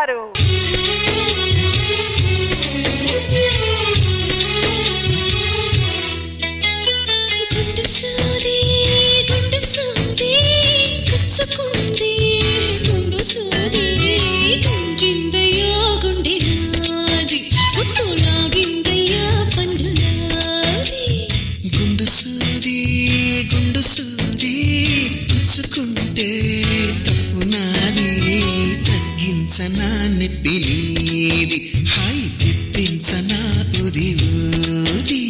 గారు. తగ్గించనా నెప్పిలీది హాయి తెప్పించనా ఉది ఊది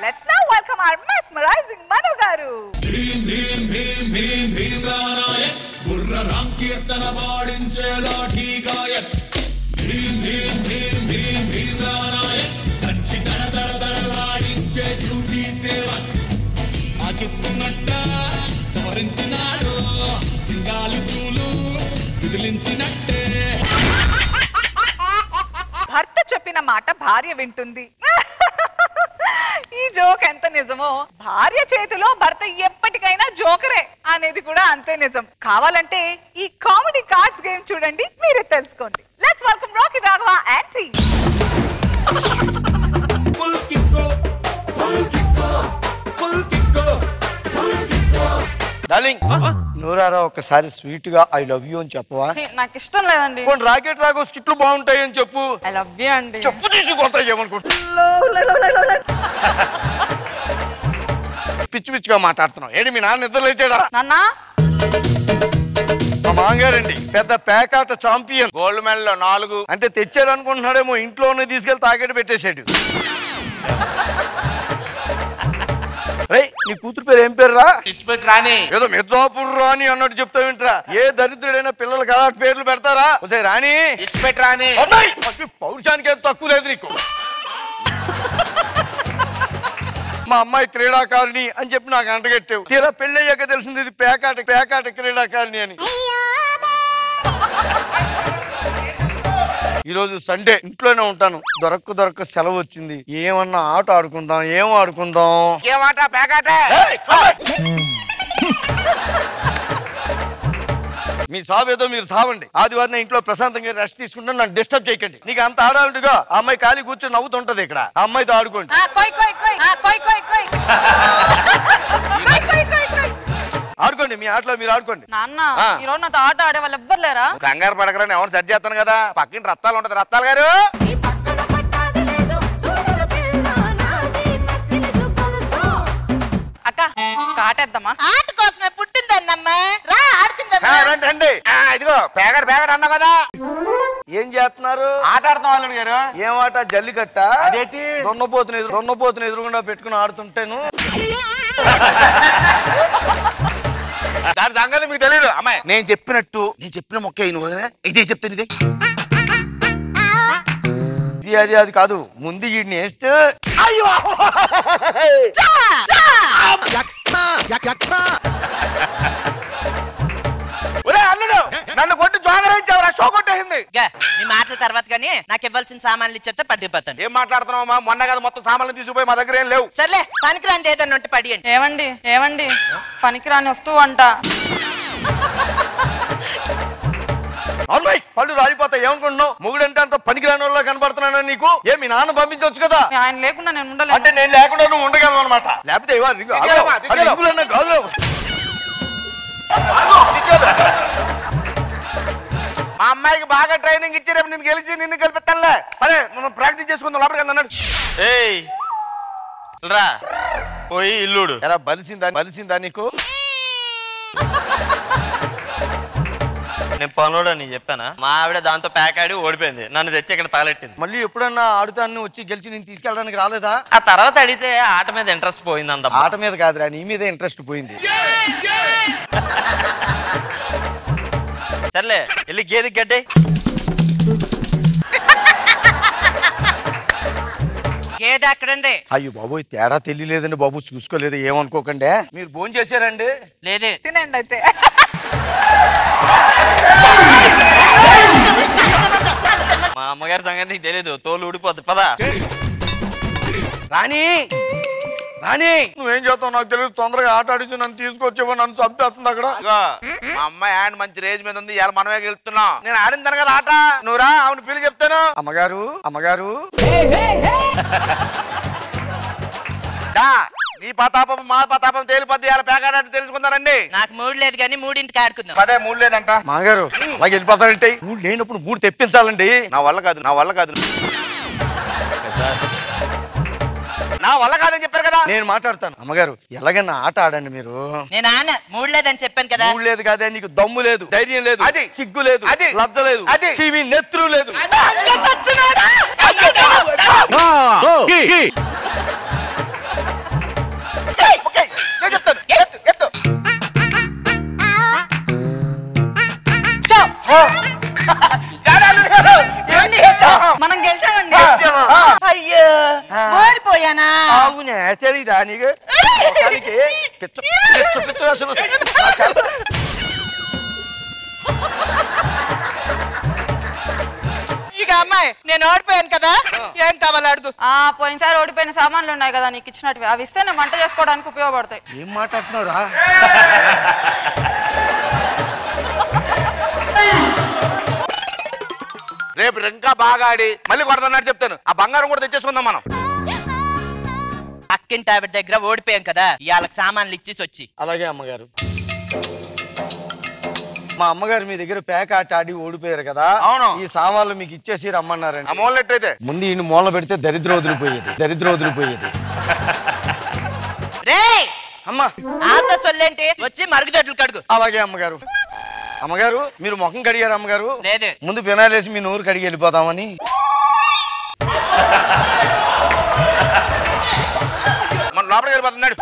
Let's now welcome our mesmerizing Manu garu. Bheem Bheem Bheem Bheem Bheemla Nayak బుర్ర రామ్ కీర్తన పాడించే లాఠీ గాయక్ భీం భీం భీం భీం భీమ్లానాయక్ కంచి దడ దడ దడలాడించే డ్యూటీ సేవక్ ఆ చెప్పునట్ట సవరించినాడు సింగాలు చూలు విదిలించినట్టే భర్త చెప్పిన మాట భార్య వింటుంది. ఈ జోక్ ఎంత నిజమో భార్య చేతిలో భర్త ఎప్పటికైనా జోకరే అనేది కూడా అంతే నిజం. కావాలంటే ఈ కామెడీ కార్డ్స్ గేమ్ చూడండి, మీరే తెలుసుకోండి. Let's welcome Rocky Raghava aunty. Darling నూరారా ఒకసారి స్వీట్ గా ఐ లవ్ యూ అని చెప్పవా? నాకు ఇష్టం లేదండి. కొన్ని రాకెట్ రాగో స్కిట్లు బాగుంటాయి అని చెప్పు. ఐ లవ్ యూ అండి. చెప్పు తీసుకుంటా ఏమనుకుంటా పిచ్చి పిచ్చిగా మాట్లాడుతున్నావు. ఏంటి మీ నాన్న నిద్ర లేచాడా? నాన్న మా మామగారండి పెద్ద పేకాట చాంపియన్, గోల్డ్ మెడల్ 4 అంటే తెచ్చాడు అనుకుంటున్నాడేమో, ఇంట్లోనే తీసుకెళ్లి తాకెట్టు పెట్టేశాడు. నీ కూతురు పేరు ఏం పేరు రా? రాణి. ఏదో మిర్జాపూర్ రాణి అన్నట్టు చెప్తా వింటరా. ఏ దరిద్రుడైనా పిల్లలకి అలాంటి పేర్లు పెడతారా? రాణి రాణి పౌరుషానికి ఏం తక్కువ లేదు నీకు. మా అమ్మాయి క్రీడాకారిణి అని చెప్పి నాకు అంటగట్టావు. తీరా పెళ్ళయ్యాక తెలిసింది ఇది పేకాట క్రీడాకారిణి అని. ఈ రోజు సండే ఇంట్లోనే ఉంటాను. దొరక్క సెలవు వచ్చింది. ఏమన్నా ఆట ఆడుకుందాం. ఏం ఆడుకుందాం? మీ సావేదో మీరు సావండి. ఆదివారం ఇంట్లో ప్రశాంతంగా రెస్ట్ తీసుకుంటాను, నన్ను డిస్టర్బ్ చేయకండి. నీకు అంత ఆడాలంటుగా ఆ అమ్మాయి ఖాళీ కూర్చొని నవ్వుతుంటది. ఇక్కడ ఆ అమ్మాయితో ఆడుకోండి. ఆడుకోండి, మీ ఆటలో మీరు ఆడుకోండి. నాన్న ఈ రోజు నాతో ఆట ఆడే వాళ్ళు ఎవ్వరు లేరా? కంగారు పడకరని ఎవరు సెట్ చేస్తాను కదా. పక్కన రత్తాలు ఉంటది. రత్తాలు గారు అక్క ఆటేద్దామా? ఆట కోసమే పుట్టిందన్నమ్మా. రా ఆడుతుందమ్మా. రండి. ఇదిగో పేగడు అన్నావు కదా. ఏం చేస్తున్నారు? ఆట ఆడుతున్నాం అల్లుడు గారు. ఏం ఆట? జల్లికట్ట? అదేంటి? దొన్నపోతుని ఎదురుగుండా పెట్టుకుని ఆడుతుంటేను. దాని సంగతి మీకు తెలియదు. అమ్మాయి నేను చెప్పిన మొక్క ఇదే చెప్తాను. ఇది అది కాదు. ముందు వీడిని వేస్తే అల్లుడు నన్ను కొట్టి జోగరించావు. షో కొట్టేసింది. నీ మాటల తర్వాత కానీ నాకు ఇవ్వాల్సిన సామాన్లు ఇచ్చేస్తే పట్టిపోతాను. ఏం మాట్లాడుతున్నావమ్మా? మొన్న కదా మొత్తం సామాన్లు తీసుకుపోయి మా దగ్గర ఏం లేవు. సర్లే పనికిరాని ఏదన్నా ఉంటే పడియండి. ఏమండి పనికిరాని వస్తువు అంట. అమ్మాయి పళ్ళు రాలిపోతాయి. ఏమనుకుంటున్నావు? మొగుడంటే అంత పనికిరాని వాళ్ళ కనబడుతున్నాను నీకు. ఏ మీ నాన్న పంపించవచ్చు కదా? ఆయన లేకుండా నేను ఉండలేదు. అంటే నేను లేకుండా నువ్వు ఉండగలను అనమాట. లేకపోతే కాదు. మా అమ్మాయికి బాగా ట్రైనింగ్ ఇచ్చి రేపు నేను గెలిచి నిన్ను గెలిపిస్తానులే. అదే మనం ప్రాక్టీస్ చేసుకుందాం. లోపలికి అన్నాడు. ఏయ్ రా పోయి ఇల్లుడు. ఎలా బలిసిందా నీకు? నేను పనులోడని చెప్పానా? మా ఆవిడ దాంతో ప్యాక్ ఆడి ఓడిపోయింది. నన్ను తెచ్చి ఇక్కడ తగలెట్టింది. మళ్ళీ ఎప్పుడన్నా ఆడుతాన్ని వచ్చి గెలిచి నేను తీసుకెళ్ళడానికి రాలేదా? ఆ తర్వాత అడిగితే ఆట మీద ఇంట్రెస్ట్ పోయింది అంత. ఆట మీద కాదురా, నీ మీద ఇంట్రెస్ట్ పోయింది. సర్లే వెళ్ళి గేది గడ్డే. గేదె అక్కడండి. అయ్యో బాబోయ్ తేడా తెలియలేదండి బాబు. చూసుకోలేదు, ఏమనుకోకండి. మీరు భోజనం చేశారండి? లేదే. తినండి అయితే. మా అమ్మగారి సంగతి నీకు తెలీదు. తోలు ఊడిపోద్ది. పదా రాణి రాణి నువ్వేం చేస్తావు నాకు తెలియదు. తొందరగా ఆట ఆడించి నన్ను తీసుకొచ్చేవో, నన్ను చంపేస్తుంది అక్కడ. మా అమ్మాయి హ్యాండ్ మంచి రేంజ్ మీద ఉంది. ఇవాళ మనమే గెలుస్తున్నాం. నేను ఆడిందాను కదా ఆట. నువ్వురా అవును పిల్లి చెప్తాను. అమ్మగారు అమ్మగారు నీ పతాపం మా పతాపం తేలిపోద్ది. ఇలా పేకాడంటే తెలుసుకుందానండి. నాకు మూడు లేదు కానీ మూడింటికి ఆడుకుందాం. అదే మూడు లేదంట. మాగారు అలాగే వెళ్ళిపోతాడంటే మూడు లేనప్పుడు మూడు తెప్పించాలండి. నా వల్ల కాదు నా వల్ల కాదు నా వల్ల కాదని చెప్పారు కదా. నేను మాట్లాడతాను. అమ్మగారు ఎలాగైనా ఆట ఆడండి మీరు. నేను ఆన మూడు లేదని చెప్పాను కదా. మూడు లేదు కాదే, నీకు దమ్ము లేదు, ధైర్యం లేదు, అది సిగ్గు లేదు, అది లజ్జ లేదు, అది సివి నెత్రు లేదు. మనం గెలిచామండి. అయ్యో ఓడిపోయానా? అవునే తెలీదా నీకు? ఇక అమ్మాయి నేను ఓడిపోయాను కదా, ఏం కావాలి అడుగు. పోయినసారి ఓడిపోయిన సామాన్లు ఉన్నాయి కదా నీకు ఇచ్చినట్టు, అవి ఇస్తే నేను వంట చేసుకోవడానికి ఉపయోగపడతాయి. ఏం మాట్లాడుతున్నావురా? రేపు ఇంకా బాగా ఆడి మళ్ళీ కొడతానని చెప్తాను. ఆ బంగారం కూడా తెచ్చేసుకుందాం మనం. అక్కింటి ఆవిడ దగ్గర ఓడిపోయాం కదా, ఇవాళకి సామాన్లు ఇచ్చేసి వచ్చి. అలాగే అమ్మగారు. మా అమ్మగారు మీ దగ్గర పేక ఆట ఆడి ఓడిపోయారు కదా. అవును. ఈ సామాన్లు మీకు ఇచ్చేసి రమ్మన్నారండి. ఆ మూల ఎట్టయితే ముందు ఈ మూల పెడితే దరిద్రం వదిలిపోయేది, దరిద్రం వదిలిపోయేది. రే అమ్మా ఆత సొల్లేంటి, వచ్చి మరుగుదొడ్లు కడుగు. అలాగే అమ్మగారు. అమ్మగారు మీరు ముఖం కడిగారు అమ్మగారు? లేదు. ముందు పినాలేసి మీ నోరు కడిగి వెళ్ళిపోతామని. మన లోపలికి వెళ్ళిపోతున్నాడు.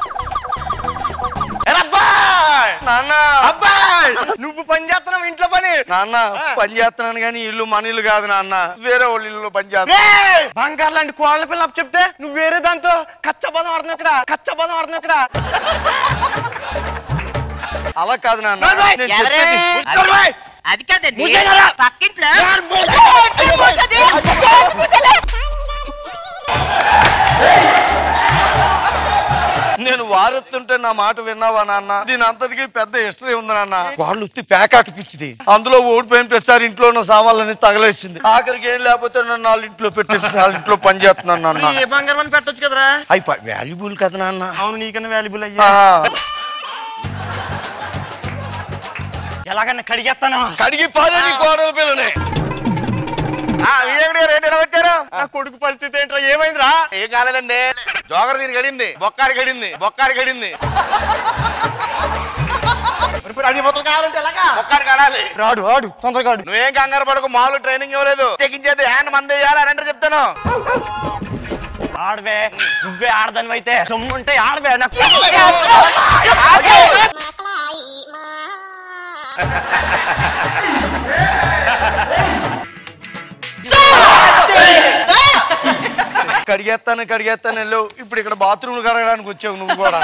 నాన్న అబ్బాయి నువ్వు పని చేస్తున్నావు ఇంట్లో పని. నాన్న పని చేస్తున్నాను కానీ ఇల్లు మన ఇల్లు కాదు నాన్న, వేరే వాళ్ళ ఇల్లు పని చేస్తా. బంగారు లాంటి కోళ్ళ పిల్ల చెప్తే నువ్వు వేరే దాంతో కచ్చబదం ఆడుతున్నావు ఇక్కడ, కచ్చబదం ఆడుతున్నావు ఇక్కడ. అలా కాదు నాన్న. అది కాదండి పక్కింట్లో. నేను వారెత్తుంటే నా మాట విన్నావా నాన్న? దీని అంతటికి పెద్ద హిస్టరీ ఉంది నాన్న. వాళ్ళు ఉత్తి ప్యాకాట పిచ్చిది. అందులో ఓడిపోయిన ప్రతిసారి ఇంట్లో ఉన్న సామాన్లన్నీ తగలేసింది. ఆఖరికి ఏం లేకపోతే నన్ను వాళ్ళ ఇంట్లో పెట్టేసి వాళ్ళ ఇంట్లో పని చేస్తున్నాను నాన్న. ఏ బంగారం పెట్టొచ్చు కదరా? అయి వాల్యుబుల్ కదా నాన్న. అవును నీకన్నా వాల్యుబుల్ అయ్యా. ఎలాగన్నా కడిగేస్తాను. కడిగి పాలని కోడల పిల్లని. వచ్చారు. నా కొడుకు పరిస్థితి ఏంట్రా? ఏమైందిరా? ఏం కాలేదండి, జోగర్ దీనికి గడింది, బొక్కాడి గడింది, బొక్కాడి గడింది. బొక్కాడి కడాలి. రాడు ఆడు తొందరగా. నువ్వేం కంగారు పడకు, మామూలు ట్రైనింగ్ ఇవ్వలేదు. చెక్కించేది హ్యాండ్ మంది వేయాలి అని అంటే చెప్తాను. ఆడవే నువ్వే ఆడదాని అయితే సొమ్ముంటే ఆడవే. కడిగేస్తాను కడిగేస్తాను వెళ్ళావు. ఇప్పుడు ఇక్కడ బాత్రూమ్ కడగడానికి వచ్చావు నువ్వు కూడా.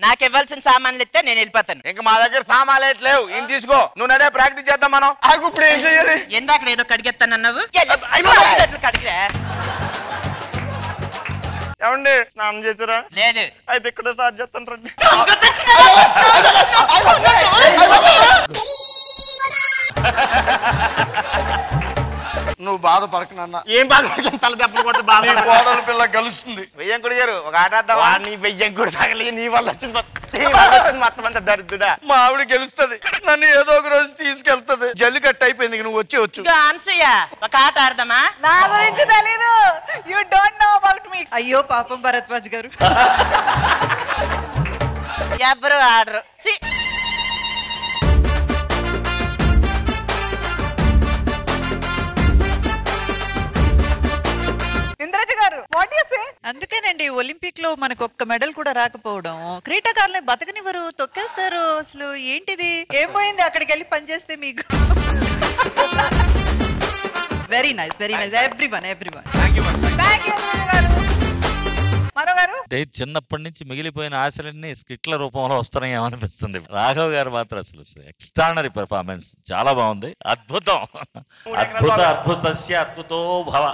నాకు ఇవ్వాల్సిన సామాన్లు ఇస్తే నేను వెళ్ళిపోతాను. ఇంకా మా దగ్గర సామాన్లు లేవు, ఈయన తీసుకో. నువ్వు నడే ప్రాక్టీస్ చేద్దాం మనం. ఇప్పుడు ఏం చెయ్యాలి? ఎందాక ఏదో కడిగేస్తానన్నావు, కడిగిరా. ఏమండి స్నానం చేసారా? లేదు. అయితే ఇక్కడ స్టార్ట్ చేస్తాను రండి. నువ్వు బాధపడకు నాన్న. ఏం బాధపడతాను, తల దెబ్బలు కొట్ట బాధ. కోడల పిల్ల కలుస్తుంది. వెయ్యంకుడి గారు ఒక ఆట ఆడదావా? నీ వెయ్యంకుడు సాగలి, నీ వల్ల వచ్చింది మొత్తం అంతా దరిద్రుడా. మా ఆవిడ గెలుస్తుంది, నన్ను ఏదో ఒక రోజు తీసుకెళ్తుంది. జల్లికట్టు అయిపోయింది, నువ్వు వచ్చేవచ్చు. అనసూయ ఒక ఆట ఆడదామా? నా గురించి తెలీదు. You don't know about me. అయ్యో పాపం భరద్వాజ్ గారు. ఎవరు ఆడరు. ఇంద్రజ గారు వాట్ యు సే? అందుకేనండి ఒలింపిక్ లో మనకు ఒక్క మెడల్ కూడా రాకపోవడం. క్రీడాకారులని బతకనివ్వరు, తొక్కేస్తారు. అసలు ఏంటిది? ఏం పోయింది అక్కడికి వెళ్ళి పనిచేస్తే మీకు? Very nice, very nice. Everyone everyone. Thank you Indraja గారు. మనో గారు చిన్నప్పటి నుంచి మిగిలిపోయిన ఆశలన్నీ స్కిట్ల రూపంలో వస్తున్నాయి అనిపిస్తుంది. రాఘవ్ గారు మాత్రం అసలు ఎక్స్ట్రానరీ పెర్ఫార్మెన్స్ చాలా బాగుంది. అద్భుతం, అద్భుత అద్భుతస్య అద్భుతో భవ.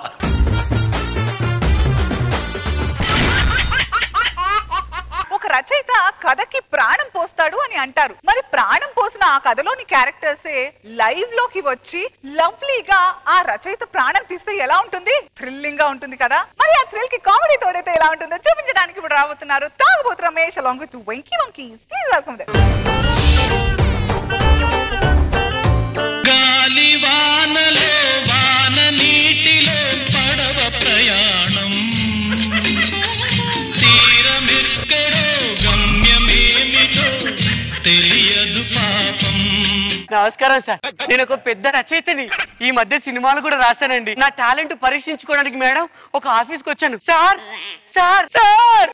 రచయిత కథకి ప్రాణం పోస్తాడు అని అంటారు. మరి ప్రాణం పోసిన ఆ కథలోని క్యారెక్టర్సే లైవ్ లోకి వచ్చి లవ్లీగా ఆ రచయిత ప్రాణం తీస్తే ఎలా ఉంటుంది? థ్రిల్లింగ్ గా ఉంటుంది కదా. మరి ఆ థ్రిల్ కి కామెడీ తోడైతే ఎలా ఉంటుందో చూపించడానికి ఇప్పుడు రాబోతున్నారు తాగుబోతు Ramesh along with Venky monkeys. Please welcome them. గాలి వానలో వాన నీటిలో పడవ ప్రయాణం తీరమెక్కడో గమ్యమేమిటో తెలియదు పాపం. నమస్కారం సార్, నేను ఒక పెద్ద రచయితని. ఈ మధ్య సినిమాలు కూడా రాశానండి. నా టాలెంట్ పరీక్షించుకోవడానికి మేడం ఒక ఆఫీస్కి వచ్చాను. సార్ సార్ సార్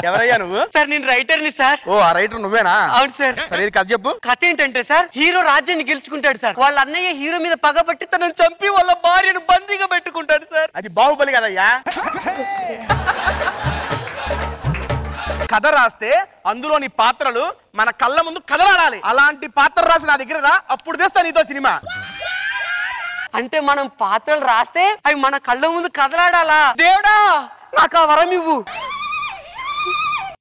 ఎవరయ్యా నువ్వు? సార్ నేను రైటర్ని సార్. ఓ ఆ రైటర్ నువ్వేనా? అవును సార్. సరే కథ చెప్పు. కథ ఏంటంటే సార్, హీరో రాజ్యాన్ని గెలుచుకుంటాడు సార్. వాళ్ళ అన్నయ్య హీరో మీద పగబట్టి తనను చంపి వాళ్ళ భార్యను బందీగా పెట్టుకుంటాడు సార్. అది బాహుబలి కదయ్యా. కథ రాస్తే అందులోని పాత్రలు మన కళ్ళ ముందు కదలాడాలి. అలాంటి పాత్ర రాసి నా దగ్గర రా, అప్పుడు తెస్తా నీతో సినిమా. అంటే మనం పాత్రలు రాస్తే అవి మన కళ్ళ ముందు కదలాడాలా? దేవుడా నాకు ఆ వరం ఇవ్వు.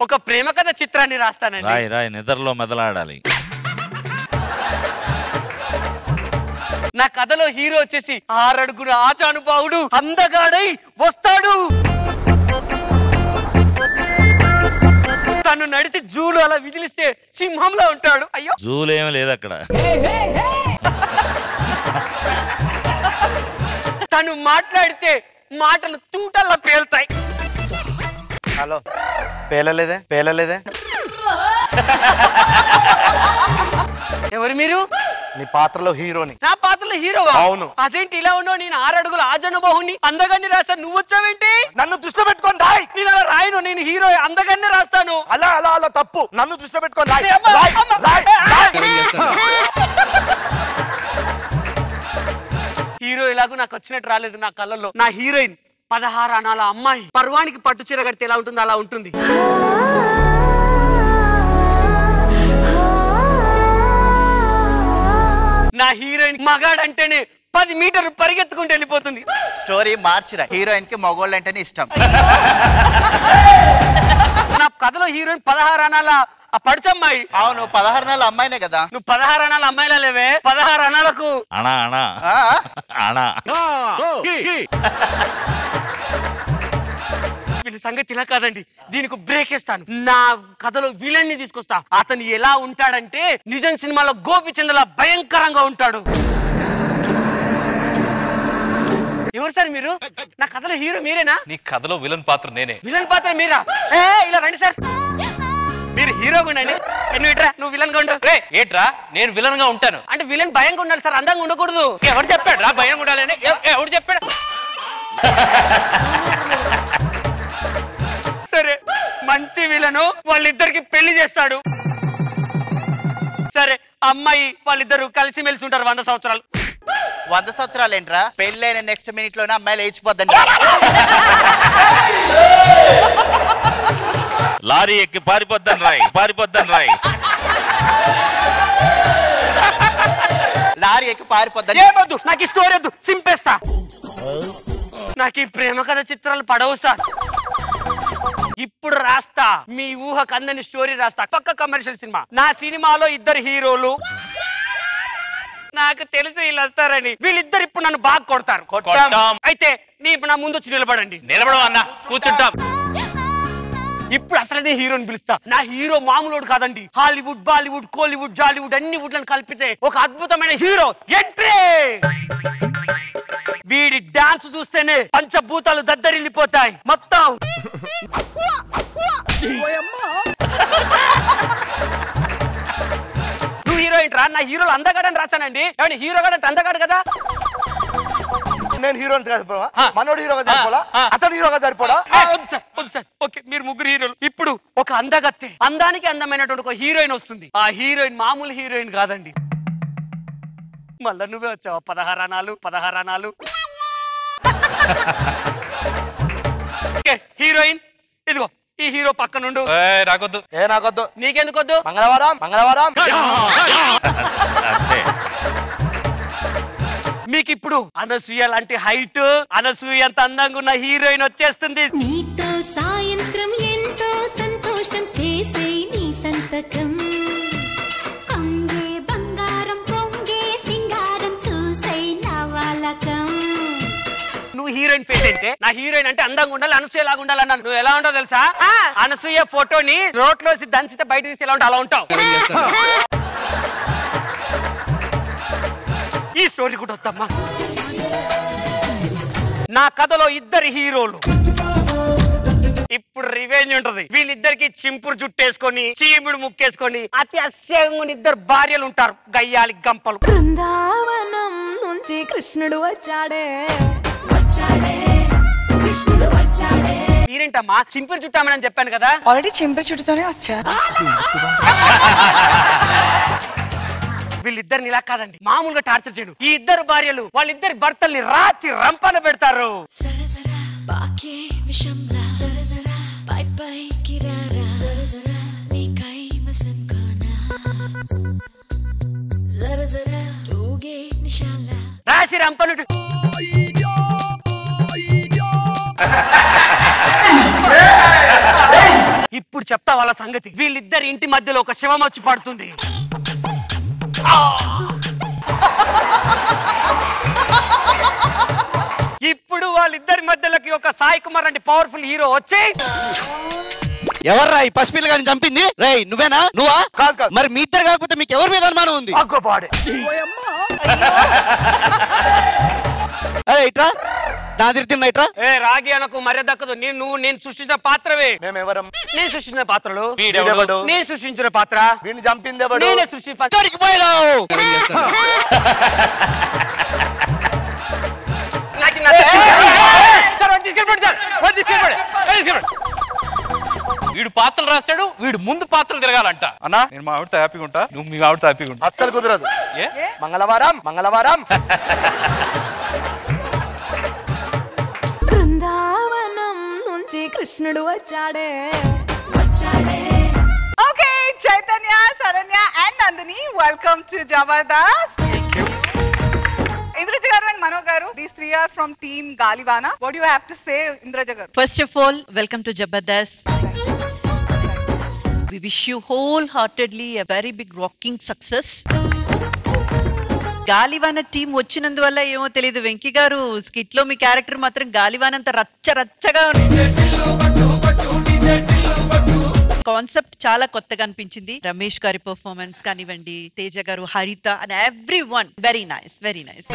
ఒక ప్రేమ కథ చిత్రాన్ని రాస్తానండి. రాయి రాయి నిద్రలో మెదలాడాలి. నా కథలో హీరో వచ్చేసి 6 అడుగుల ఆచానుభావుడు అందగాడై వస్తాడు. తను నడిచి జూలు అలా విదిలిస్తే సింహంలో ఉంటాడు. అయ్యో జూలు ఏమీ లేదు అక్కడ. తను మాట్లాడితే మాటలు తూటల్లా పేలుతాయి. హలో, పేలలేదే పేలలేదే. ఎవరు మీరు? నీ పాత్రలో హీరోని. నా పాత్రలో హీరో? అవును. అదేంటి ఇలా ఉన్నావు? నేను 6 అడుగుల ఆజనుబాహుని అందగాన్ని రాస్తాను, నువ్వు వచ్చావేంటి? నన్ను దృష్టిలో పెట్టుకొని రాయి. నేను అలా రాయను, నేను హీరో అందగాన్ని రాస్తాను. అలా అలా అలా తప్పు. నన్ను దృష్టిలో పెట్టుకొని రాయి. హీరో ఎలాగో నాకు వచ్చినట్టు రాలేదు నా కళ్ళల్లో. నా హీరోయిన్ 16 అనాల అమ్మాయి పర్వానికి పట్టు చీర కడితే ఎలా ఉంటుంది అలా ఉంటుంది. నా హీరోయిన్ మగాడంటేనే 10 మీటర్లు పరిగెత్తుకుంటూ వెళ్ళిపోతుంది. స్టోరీ మార్చిరా. హీరోయిన్ కి మగోళ్ళు అంటేనే ఇష్టం. నా కథలో హీరోయిన్ 16 అనాల ఆ పడుచమ్మాయి. అవును, 16 నెలల అమ్మాయినే కదా. నువ్వు 16 అనాల అమ్మాయిలా లేవే. 16 అనాలకు అనా అనా అనా. వీళ్ళ సంగతి ఇలా కాదండి, దీనికి బ్రేక్ ఇస్తాను. నా కథలో విలన్ ని తీసుకొస్తా. అతను ఎలా ఉంటాడంటే నిజం సినిమాలో గోపిచంద్రలా భయంకరంగా ఉంటాడు. ఎవరు సార్ మీరు? నా కథలో హీరో మీరేనా? నీ కథలో విలన్ పాత్ర నేనే. విలన్ పాత్ర మీరా? ఇలా రండి సార్. మీరు హీరోగా ఉండండి. నువ్వు విలన్ గా ఉండు. ఏట్రా నేను విలన్ గా ఉంటాను అంటే విలన్ భయంగా ఉండాలి సార్, అందంగా ఉండకూడదు. ఎవరు చెప్పాడు రా భయం ఉండాలని? ఎవరు చెప్పాడు? సరే, మంచి విలను వాళ్ళిద్దరికి పెళ్లి చేస్తాడు. సరే, అమ్మాయి వాళ్ళిద్దరు కలిసిమెలిసి ఉంటారు 100 సంవత్సరాలు. 100 సంవత్సరాలు ఏంట్రా? పెళ్ళైన నెక్స్ట్ మినిట్ లోనే అమ్మాయిలు లేచిపోద్దండి. లారీ ఎక్కి పారిపోద్దాను రాయ్, పారిపోద్దాను రాయ్. లారీ ఎక్కి పారిపోద్దని. ఏమొద్దు, నాకు ఈ స్టోరీ వద్దు, చింపేస్తా. నాకు ఈ ప్రేమ కథ చిత్రాలు పడవు సార్. ఇప్పుడు రాస్తా, మీ ఊహకు అందని స్టోరీ రాస్తా. పక్క కమర్షియల్ సినిమా. నా సినిమాలో 2 హీరోలు. నాకు తెలుసు వీళ్ళు వస్తారని. వీళ్ళిద్దరు ఇప్పుడు నన్ను బాగా కొడతారు. అయితే నీ నా ముందు వచ్చి నిలబడండి. నిలబడవు అన్న, కూర్చుంటాం. ఇప్పుడు అసలనే హీరోని పిలుస్తా. నా హీరో మామూలుడు కాదండి. హాలీవుడ్, బాలీవుడ్, కోలీవుడ్, జాలీవుడ్ అన్ని వుడ్లను కలిపితే ఒక అద్భుతమైన హీరో ఎంట్రీ. వీడి డాన్స్ చూస్తేనే పంచభూతాలు దద్దరిల్లిపోతాయి మొత్తం. నువ్వు హీరోయిన్ రా. నా హీరోలు అందగాడని రాశానండి. ఏమంటే హీరో గాడంటే అందగాడు కదా. నేను హీరోయిన్ సరిపోవా? మనోడు హీరోగా సరిపోలా? అతడు హీరోగా సరిపోడా? వద్దు సార్, వద్దు సార్. ఓకే, మీరు 3 హీరోలు. ఇప్పుడు ఒక అందగత్తె, అందానికి అందమైనటువంటి ఒక హీరోయిన్ వస్తుంది. ఆ హీరోయిన్ మామూలు హీరోయిన్ కాదండి. మళ్ళా నువ్వే వచ్చావా? 16 అనాలు. హీరోయిన్ ఇదిగో, ఈ హీరో పక్క నుండు. నాకొద్దు. నాకొద్దు. నీకెందుకొద్దు? మంగళవారం. మీకు ఇప్పుడు అనసూయ లాంటి హైట్, అనసూయ అంత అందంగా ఉన్న హీరోయిన్ వచ్చేస్తుంది. నీతో సాయంత్రం ఎంతో సంతోషం చేసే హీరోయిన్ ఫేస్ అంటే నా హీరోయిన్ అంటే అందంగా ఉండాలి అనసూయ లాగా ఉండాలి అన్నాను. నువ్వు ఎలా ఉంటావు తెలుసా? అనసూయ ఫోటోని రోడ్లోసి దంచితే బయట తీసి ఎలా ఉంటావు అలా ఉంటావు. ఈ స్టోరీ కూడా వద్దమ్మా. నా కథలో ఇద్దరు హీరోలు. ఇప్పుడు రివెంజ్ ఉంటది. వీళ్ళిద్దరికి చింపురు జుట్టేసుకొని చీముడు ముక్కేసుకొని అతి అస్యంగా ఇద్దరు భార్యలు ఉంటారు. గయ్యాలి గంపలు. బృందావనం నుంచి కృష్ణుడు వచ్చాడే వచ్చాడే కృష్ణుడు వచ్చాడే. మీరేంటమ్మా చింపురు చుట్టామని చెప్పాను కదా. ఆల్రెడీ చింపురు చుట్టుతోనే వచ్చా. వీళ్ళిద్దరిని ఇలా కాదండి మామూలుగా టార్చర్ చేయను. ఈ ఇద్దరు భార్యలు వాళ్ళిద్దరి భర్తల్ని రాచి రంపన పెడతారు. బాకే విషంలా సరసరా పై పై కిరారా సరసరా నీకై మసంకానా సరసరా తూగే నిషాలా రాసి రంపను. ఇప్పుడు చెప్తా వాళ్ళ సంగతి. వీళ్ళిద్దరి ఇంటి మధ్యలో ఒక శవం వచ్చి పడుతుంది. ఇప్పుడు వాళ్ళిద్దరి మధ్యలోకి ఒక సాయి కుమార్ అంటే పవర్ఫుల్ హీరో వచ్చి ఎవర్రా ఈ పసిపిల్ల గారిని చంపింది? రేయ్ నువ్వేనా? నువ్వా? కాదు కాదు. మరి మీ ఇద్దరు కాకపోతే మీకు ఎవరి మీద అనుమానం ఉంది? అరే ఇట్రా నా తిరుగుతున్నా ఇట్రా. ఏ రాగి అనకు మర్యాద దక్కదు. నేను సృష్టించిన పాత్రవే. మేమెవరం? నేను సృష్టించిన పాత్రలు. వీడెవడు? నేను సృష్టించిన పాత్ర. వీడిని చంపింది ఎవడు? నేనే సృష్టించిన వీడు పాత్రలు రాస్తాడు, వీడు ముందు పాత్రలు తిరగాలంట. అన్నా నేను మా ఆవిడతో హ్యాపీగా ఉంటా, నువ్వు మీ ఆవిడతో హ్యాపీగా ఉంటా. అస్సలు కుదరదు. మంగళవారం మంగళవారం. బృందావనం నుంచి కృష్ణుడు వచ్చాడే వచ్చాడే. Okay Chaitanya, Saranya and Nandini, welcome to Jabardasth. Indraja గారు అండ్ మనో గారు, these three are from team Galivana. What do you have to say, Indraj garu? First of all, welcome to Jabardast. We wish you wholeheartedly a very big rocking success. గాలివాన team వచ్చినందువల్ల ఏమో తెలియదు, వెంకీ గారు skit లో మీ character మాత్రం గాలివాన అంత రచ్చ రచ్చగా ఉంది. కాన్సెప్ట్ చాలా కొత్తగా అనిపించింది. రమేష్ గారి పర్ఫార్మెన్స్ కానివ్వండి, తేజ గారు, Haritha and everyone very nice, very nice.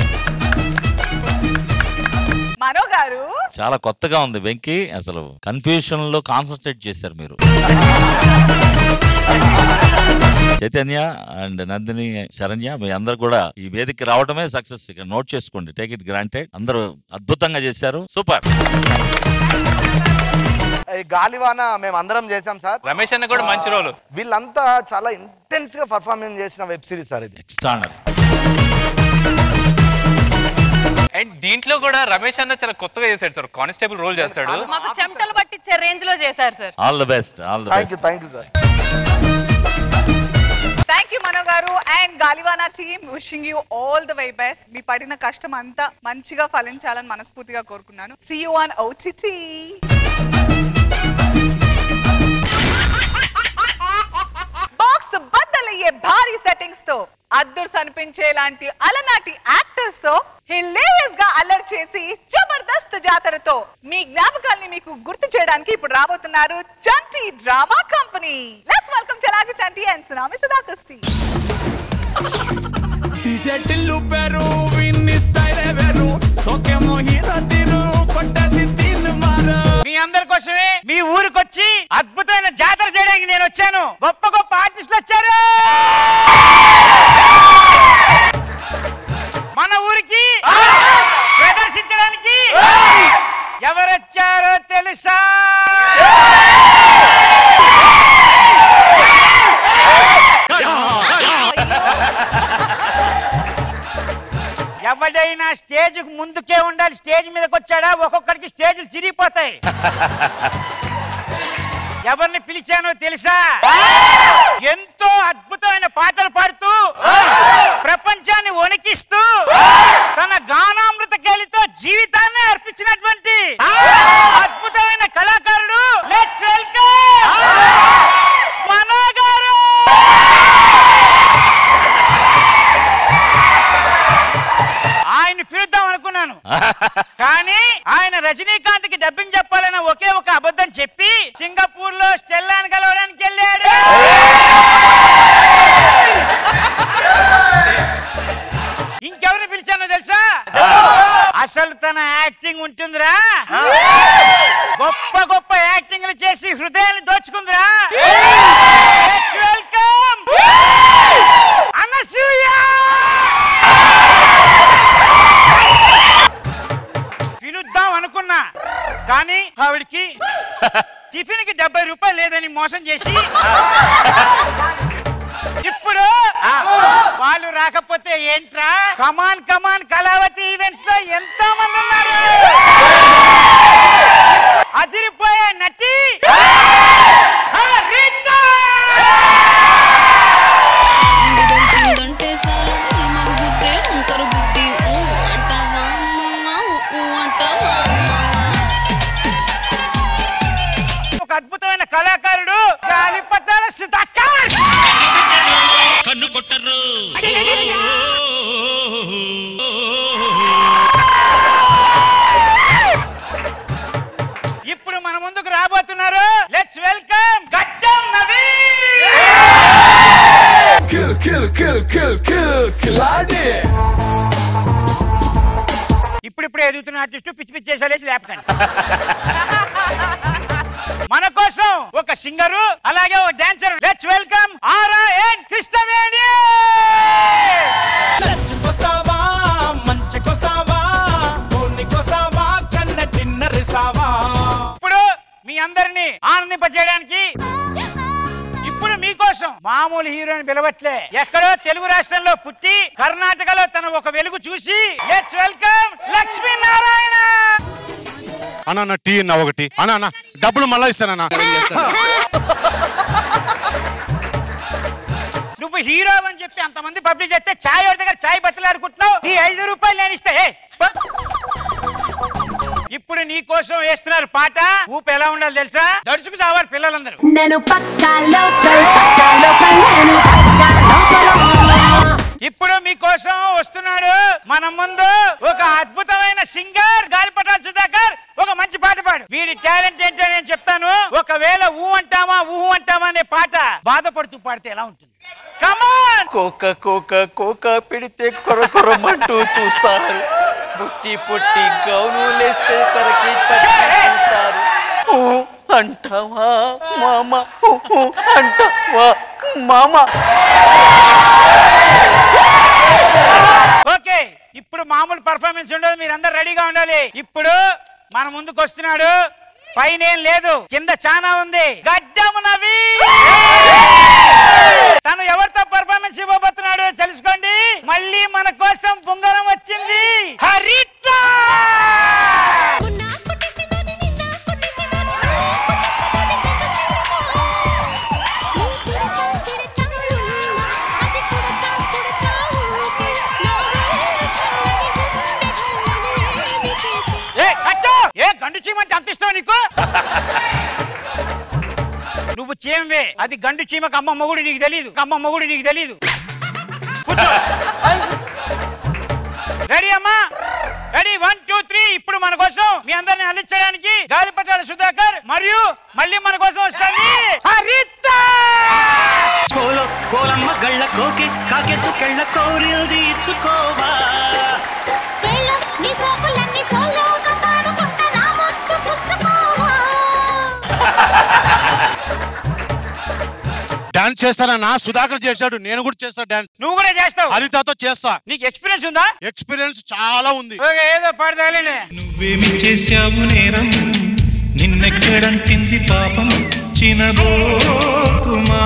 Mano గారు చాలా కొత్తగా ఉంది. వెంకీ అసలు కన్ఫ్యూషన్ లో కాన్సన్ట్రేట్ చేశారు మీరు. చైతన్య అండ్ నందిని, శరణ్య మీ అందరు కూడా ఈ వేదికకి రావడమే సక్సెస్. ఇక నోట్ చేసుకోండి, టేక్ ఇట్ గ్రాంటెడ్. అందరూ అద్భుతంగా చేశారు, సూపర్. ఈ గాలివాన మేము అందరం చేసాం సార్. రమేష్ అన్న కూడా మంచి రోల్. వీళ్ళంతా చాలా ఇంటెన్స్ గా పర్ఫార్మెన్స్ చేసిన వెబ్ సిరీస్ సార్ ఇది. ఎక్స్ట్రానరీ. అండ్ దీంట్లో కూడా రమేష్ అన్న చాలా కొత్తగా చేశాడు సార్, కానిస్టేబుల్ రోల్ చేస్తాడు. మాకు చెమటలు పట్టించే రేంజ్ లో చేశారు sir. All the best, all the best. Thank you sir. Thank you Mano garu and Galivana team. Wishing you all the way best. మీ పడిన కష్టం అంతా మంచిగా ఫలించాలని మనస్ఫూర్తిగా కోరుకున్నాను. See you on OTT. Box బద్దలయ్యే భారీ సెట్టింగ్స్ తో, అద్దుర్స్ అనిపించేలాంటి అలనాటి యాక్టర్స్ తో, హిలేరియస్ గా అల్లరి చేసి జబర్దస్త్ జాతరతో మీ జ్ఞాపకాల్ని మీకు గుర్తు చేయడానికి ఇప్పుడు రాబోతున్నారు Chanti drama company. Let's welcome Chalaki Chanti and tsunami Sudhakar team. DJ Tillu పేరు విన్ని స్టైల్ వేరు సోకే మోహిరా తీరు పట్టది తిన్ మారు. మీ అందరి కోసమే మీ ఊరికొచ్చి అద్భుతమైన జాతర చేయడానికి నేను వచ్చాను. గొప్ప గొప్ప ఆర్టిస్టులు వచ్చారు మన ఊరికి ప్రదర్శించడానికి. ఎవరొచ్చారో తెలుసా? ఎవడైనా స్టేజ్ ముందుకే ఉండాలి. స్టేజ్ మీదకి వచ్చాడా ఒక్కొక్కరికి స్టేజ్లు చిరిగిపోతాయి. ఎవరిని పిలిచానో తెలుసా? ఎంతో అద్భుతమైన పాటలు పాడుతూ ప్రపంచాన్ని వణికిస్తూ తన గానామృత కేలితో జీవితాన్ని అర్పించినటువంటి అద్భుతమైన కళాకారుడు. లెట్స్ వెల్కమ్ మనో గారు. ఆయన పిలుద్దాం అనుకున్నాను కానీ ఆయన రజనీకాంత్ కి డబ్బింగ్ చెప్పాలన్న ఒకే ఒక అబద్ధం చెప్పి సింగపూర్ లో స్టెల్లాని కలవడానికి వెళ్ళాడు. ఇంకెవరిని పిలిచానో తెలుసా? అసలు తన యాక్టింగ్ ఉంటుందిరా, గొప్ప గొప్ప యాక్టింగ్లు చేసి హృదయాన్ని దోచుకుందిరా. వెల్కమ్ అనసూయ. పిలుద్దాం అనుకున్నా కానీ ఆవిడికి టిఫిన్ కి 70 రూపాయలు లేదని మోసం చేసి ఇప్పుడు వాళ్ళు రాకపోతే ఏంట్రా? కమాన్ కమాన్ కళావతి ఈవెంట్స్ లో ఎంతో మంది ఉన్నారు. అదిరిపోయే నటి ఒక అద్భుతమైన కళాకారుడు గాలిపటాల సుధాకర్. కన్ను కొట్టరు. ఇప్పుడు మన ముందుకు రాబోతున్నారు. లెట్స్ వెల్కమ్ గడ్డం Naveen. Kill, kill, kill, kill, kill, కిలాడి. ఇప్పుడిప్పుడే ఎదుగుతున్న ఆర్టిస్టు పిచ్చి పిచ్చి చేసేసి లేపకండి. మన కోసం ఒక సింగరు అలాగే ఒక dancer. Let's welcome Aara and Krishnaveni. చచ్చిపోస్తావా మంచికొస్తావా ఊనికొస్తావా కన్న డిన్నర్ ఇస్తావా. ఇప్పుడు మీ అందరినీ ఆనందింపజేయడానికి ఇప్పుడు మీకోసం మామూలు హీరోని పిలవట్లే, ఎక్కడో తెలుగు రాష్ట్రంలో పుట్టి కర్ణాటకలో తన ఒక వెలుగు చూసి లెట్స్ వెల్కమ్ లక్ష్మీనారాయణ. అన్న టీ అన్న ఒకటి అన్న డబ్బులు మళ్ళా ఇస్తానన్నా. నువ్వు హీరో అని చెప్పి అంతమంది పబ్లిక్ చేస్తే చాయ్ ఎవరి దగ్గర చాయ్ బతులాడుకుంటున్నావు. ఈ 5 రూపాయలు నేను ఇస్తే ఇప్పుడు నీ కోసం వేస్తున్నారు పాట. ఊపు ఎలా ఉండాలి తెలుసా? దడుచుకు చావారు పిల్లలందరూ. ఇప్పుడు మీకోసం వస్తున్నాడు మన ముందు ఒక అద్భుతమైన సింగర్ గాలిపటాల సుధాకర్. ఒక మంచి పాట పాడు. వీడి టాలెంట్ ఏంటో నేను చెప్తాను. ఒకవేళ ఊహు అంటామా అనే పాట బాధపడుతూ పాడితే ఎలా ఉంటుంది? కమాన్. కోక కోక కోక పెడితే కొరకొరమంటూ చూస్తారు, పుట్టి పుట్టి గౌనులేస్తే కొరకి చూస్తారు. అంటావా మామ, అంటావా మామ. ఓకే, ఇప్పుడు మామూలు పర్ఫార్మెన్స్ ఉండదు, మీరందరూ రెడీగా ఉండాలి. ఇప్పుడు మన ముందుకు వస్తున్నాడు. పైన ఏం లేదు, కింద చానా ఉంది. గడ్డము నవి. తను ఎవరితో పర్ఫార్మెన్స్ ఇవ్వబోతున్నాడు తెలుసుకోండి. మళ్ళీ మన కోసం బొంగరం వచ్చింది. హరిత. గండు చీమంటే అంత ఇష్టం నీకు? నువ్వు చీమవే, అది గండు చీమకు అమ్మ మొగుడు నీకు తెలీదు. కూర్చో. రెడీ అమ్మా? రెడీ 1 2 3. ఇప్పుడు మన కోసం మీ అందరిని అల్లించడానికి గాలిపటాల సుధాకర్ మరియు మళ్ళీ మన కోసం వస్తుంది హరిత. కోలమ్మ గళ్ళ కోకి కాకెత్తు కెళ్ళ కోరిల్ది ఇచ్చుకోవా. డాన్స్ చేస్తానన్నా, సుధాకర్ చేశాడు, నేను కూడా చేస్తా డాన్స్. నువ్వు కూడా చేస్తావు? హరితతో చేస్తా. నీకు ఎక్స్పీరియన్స్ ఉందా? ఎక్స్పీరియన్స్ చాలా ఉంది. ఏదో పాడదాలే. నువ్వేమి చేశావు నేరం, నిన్నెక్కడంటింది పాపం చినబోకుమా.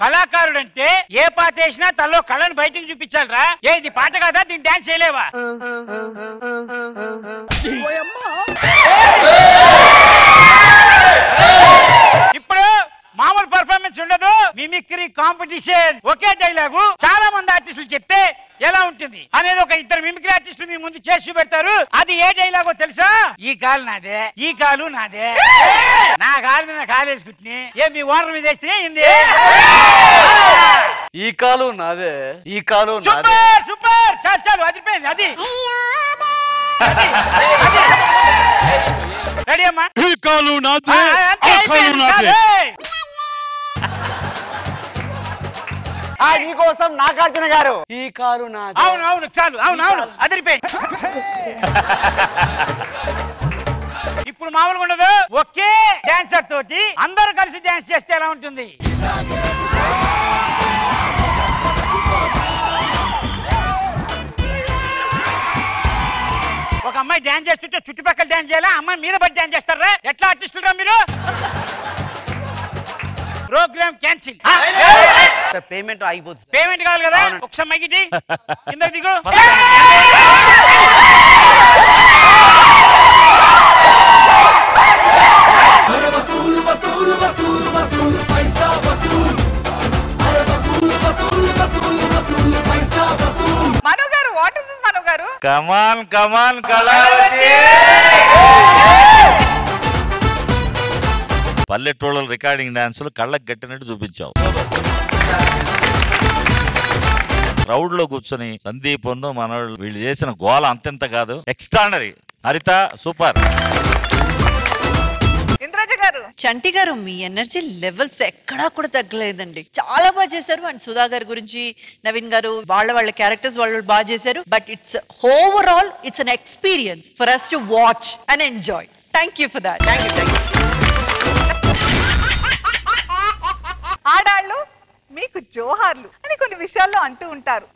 కళాకారుడు అంటే ఏ పాట వేసినా తనలో కళను బయటికి చూపించాలరా. ఇది పాట కదా, దీన్ని డాన్స్ చేయలేవా? ఇప్పుడు మామూలు పర్ఫార్మెన్స్ ఉండదు, మిమిక్రీ కాంపిటీషన్. ఒకే డైలాగు చాలా మంది ఆర్టిస్టులు చెప్తే ఎలా ఉంటుంది అనేది ఒక 2 మిమిక్రీ ఆర్టిస్టులు మీ ముందు చేసి చూపెడతారు. అది ఏ డైలాగో తెలుసా? ఈ కాలు నాదే, ఈ కాలు నాదే, నా కాలు మీద కాలు వేసుకుంటుని మీ ఓనర్ మీద వేస్తే ఏంది? ఈ కాలు నాదే, ఈ కాలు నాదే. సూపర్ సూపర్, చాలు చాలు, అదిపోయింది. అది రెడీ అమ్మా ఈ కాలు నాదే ఆ కాలు నాదే మీకోసం నాగార్జున గారు ఈ కారు నాదే. అవును అవును చాలు అవును అవును అదిరిపోయి ఇప్పుడు మామూలుగా ఉండదు. ఒకే డాన్సర్ తోటి అందరూ కలిసి డాన్స్ చేస్తే ఎలా ఉంటుంది? ఒక అమ్మాయి డాన్స్ చేస్తుంటే చుట్టుపక్కల డాన్స్ చేయాలా, అమ్మాయి మీద పడి డాన్స్ చేస్తారా? ఎట్లా ఆర్టిస్టులుగా మీరు? Program cancel. పేమెంట్ ఆగిపోతుంది. పేమెంట్ కావాలి కదా, ఒకసారి మైకి కింద దిగు. మను గారు, వాట్ ఇస్ దిస్ మను గారు? కమాన్ కమాన్ కళావతి. పల్లెటూళ్ళ రికార్డింగ్ డాన్సులు కళ్ళకు గట్టినట్టు చూపించావు. క్రౌడ్ లో కూర్చొని సందీప్ మనోళ్ళు వీళ్ళు చేసిన గోల అంతెంత కాదు, ఎక్స్ట్రానరీ. హరిత సూపర్. ఇంద్రజ గారు, చంటి గారు, మీ ఎనర్జీ లెవెల్స్ ఎక్కడా కూడా తగ్గలేదండి. చాలా బాగా చేశారు. అండ్ సుధా గారి గురించి, నవీన్ గారు వాళ్ళ క్యారెక్టర్స్ వాళ్ళు బాగా చేశారు. But it's overall it's an experience for us to watch and enjoy. Thank you for that. Thank you. ఆడాళ్ళు మీకు జోహార్లు అని కొన్ని విషయాల్లో అంటూ ఉంటారు.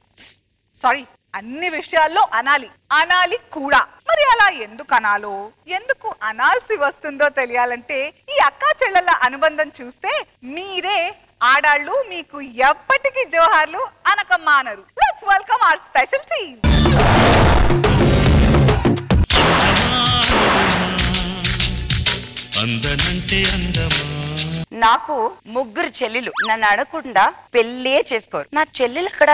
సారీ, అన్ని విషయాల్లో అనాలి కూడా. మరి అలా ఎందుకు అనాలో, ఎందుకు అనాల్సి వస్తుందో తెలియాలంటే ఈ అక్కా చెల్లెళ్ళ అనుబంధం చూస్తే మీరే ఆడాళ్ళు మీకు ఎప్పటికీ జోహార్లు అనక మానరు. Let's welcome our special team. నాకు ముగ్గురు చెల్లెలు, నన్ను అడగకుండా పెళ్ళే చేసుకోరు. నా చెల్లెలు అక్కడ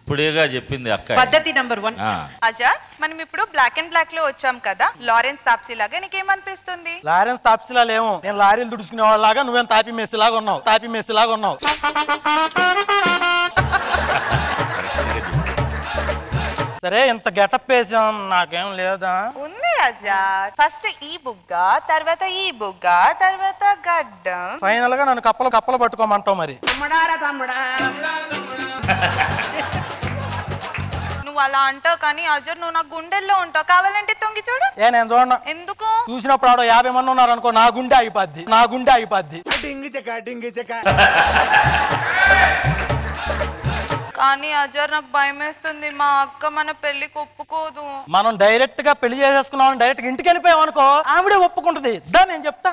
ఇప్పుడేగా చెప్పింది అక్క. పద్ధతి నంబర్ 1. అజా, మనం ఇప్పుడు బ్లాక్ అండ్ బ్లాక్ లో వచ్చాం కదా, లారెన్స్ తాప్సీ లాగా. నీకేమనిపిస్తుంది? లారెన్స్ తాప్సీలా లేవు. నేను లారీలు దుడుచుకునే వాళ్ళలాగా, నువ్వేం తాపి మేసిలాగా ఉన్నావు. సరే, ఇంత గెటప్ వేసాం, నాకేం లేదా? ఉంది అజా. ఫస్ట్ ఈ బుగ్గ, తర్వాత ఈ బుగ్గ, తర్వాత గడ్డం. ఫైనల్ గా నన్ను కప్పలు పట్టుకోమంటావు మరి. నువ్వు అలా అంటావు కానీ అజర్, నువ్వు నా గుండెల్లో ఉంటావు. కావాలంటే తొంగి చూడు. నేను చూడను. ఎందుకు? చూసినప్పుడు ఆడో 50 మంది ఉన్నారు అనుకో, నా గుండె ఆగిపోద్ది. కానీ అజర్, నాకు భయం వేస్తుంది. మా అక్క మన పెళ్లికి ఒప్పుకోదు. మనం డైరెక్ట్ గా పెళ్లి చేసేసుకున్నాం, డైరెక్ట్ ఇంటికి వెళ్ళిపోయాం అనుకో, ఆవిడే ఒప్పుకుంటది. దా నేను చెప్తా.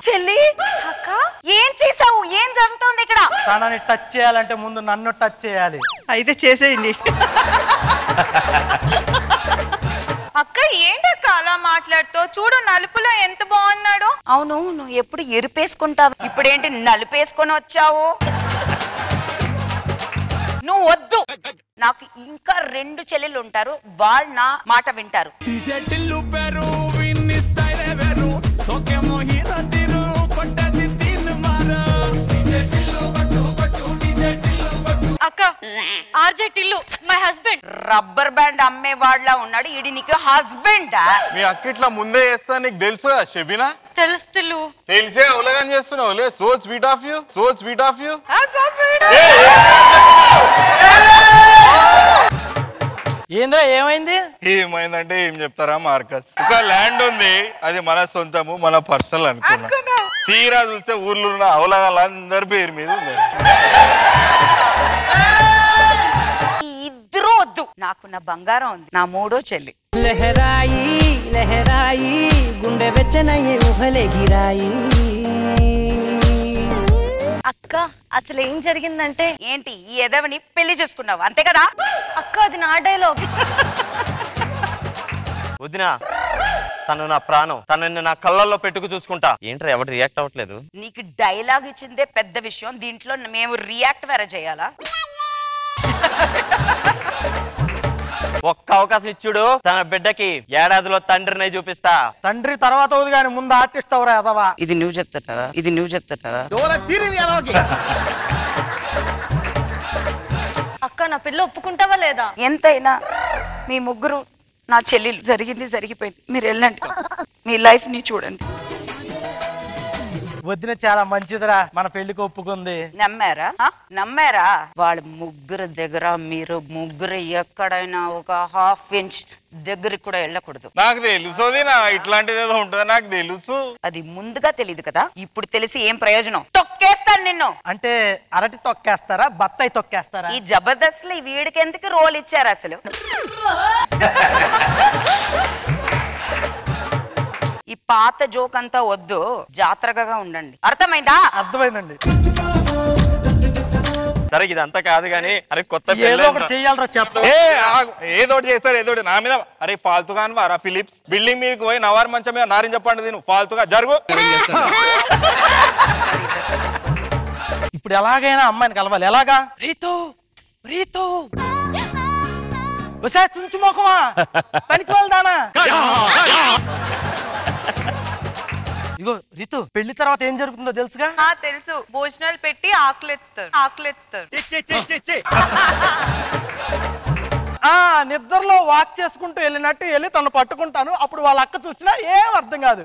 చెల్లి, అక్క ఏం చేసావు? ఏం జరుగుతుంది ఇక్కడ? తనని టచ్ చేయాలంటే ముందు నన్ను టచ్ చేయాలి. అయితే చేసేయండి. అక్క ఏంటక్క అలా మాట్లాడుతావు? చూడు, నలుపులో ఎంత బాగున్నాడు. అవును, నువ్వు ఎప్పుడు ఎరుపేసుకుంటావు, ఇప్పుడేంటి నలుపేసుకొని వచ్చావు? నువ్వు వద్దు. నాకు ఇంకా 2 చెల్లెలు ఉంటారు, వాళ్ళు నా మాట వింటారు. అక్క, RJ Tillu my husband. Rubber band అమ్మే వాళ్ళ ఉన్నాడు, ఇది నీకు హస్బెండ్? మీ అక్క ఇట్లా ముందే చేస్తా నీకు తెలుసు కదా షెబీనా? తెలుసు టిల్లు. తెలిసే అవలగాని చేస్తున్నావు. So sweet of you. ఏంద్రా ఏమైంది? ఏమైందంటే ఏం చెప్తారా మార్కస్, ఒక ల్యాండ్ ఉంది, అది మన సొంతము, మన పర్సనల్ అనుకున్నా. తీరా చూస్తే ఊర్లో ఉన్న అవలగాళ్ళందరి పేరు మీద ఉంది. ఇద్దరు వద్దు, నాకు నా బంగారం ఉంది, నా 3వ చెల్లి. లహరాయి గుండె వెచ్చనయ్యే ఊహలే గిరాయి. అక్క, అసలు ఏం జరిగిందంటే ఏంటి, ఈ ఎదవని పెళ్లి చేసుకున్నావు అంతే కదా? అక్క, అది నా డైలాగ్. వదినా, తను నా ప్రాణం, తనని నా కళ్ళల్లో పెట్టుకు చూసుకుంటా. ఏంట్రా ఎవరు రియాక్ట్ అవ్వట్లేదు? నీకు డైలాగ్ ఇచ్చిందే పెద్ద విషయం, దీంట్లో మేము రియాక్ట్ వేరే చేయాలా? ఒక్క అవకాశం ఇచ్చుడు తన బిడ్డకి ఏడాదిలో తండ్రిని చూపిస్తా. తండ్రి తర్వాత అవుదు కానీ ముందు ఆర్టిస్ట్ అవరా అదవా. ఇది నువ్వు చెప్తావా? ఇది నువ్వు చెప్తావా? అక్క నా పిల్ల ఒప్పుకుంటావా లేదా? ఎంతైనా మీ ముగ్గురు నా చెల్లెలు. జరిగింది జరిగిపోయింది, మీరు వెళ్ళండి, మీ లైఫ్ ని చూడండి. వదిన చాలా మంచిదిరా, మన పెళ్లికి ఒప్పుకుంది. నమ్మారా? నమ్మారా? వాళ్ళ ముగ్గురు దగ్గర మీరు ముగ్గురు ఎక్కడైనా ఒక హాఫ్ ఇంచ్ దగ్గరికి కూడా వెళ్ళకూడదు. నాకు తెలుసు ఇట్లాంటిది ఏదో ఉంటుందో నాకు తెలుసు. అది ముందుగా తెలియదు కదా, ఇప్పుడు తెలిసి ఏం ప్రయోజనం? తొక్కేస్తాను నిన్ను. అంటే అరటి తొక్కేస్తారా, బత్తాయి తొక్కేస్తారా? ఈ జబర్దస్త్ లో వీడికి ఎందుకు రోల్ ఇచ్చారు అసలు? ఈ పాత జోక్ అంతా వద్దు, జాగ్రత్తగా ఉండండి. అర్థమైందా? అర్థమైందండి. సరే ఇదంతా కాదు గానీ అరే కొత్త ఏదో ఒకటి చెయ్యాలరా చెప్పు. ఏదోటి చేస్తాడు ఏదోటి నా మీద. అరే ఫాల్తుగా అనివారా ఫిలిప్స్, బిల్డింగ్ మీదకి పోయి నవారు మంచం మీద నారిని చెప్పండి నేను ఫాల్తుగా జరుగు. ఇప్పుడు ఎలాగైనా అమ్మాయిని కలవాలి. ఎలాగా? రీతు రీతు ఒకసారి చుంచు మోకమా పనికి వెళ్దానా? ఇగో రీతు, పెళ్లి తర్వాత ఏం జరుగుతుందో తెలుసుగా? తెలుసు. భోజనాలు పెట్టి ఆకలెత్తారు. నిద్రలో వాక్ చేసుకుంటూ వెళ్ళినట్టు వెళ్ళి తను పట్టుకుంటాను. అప్పుడు వాళ్ళ అక్క చూసినా ఏం అర్థం కాదు.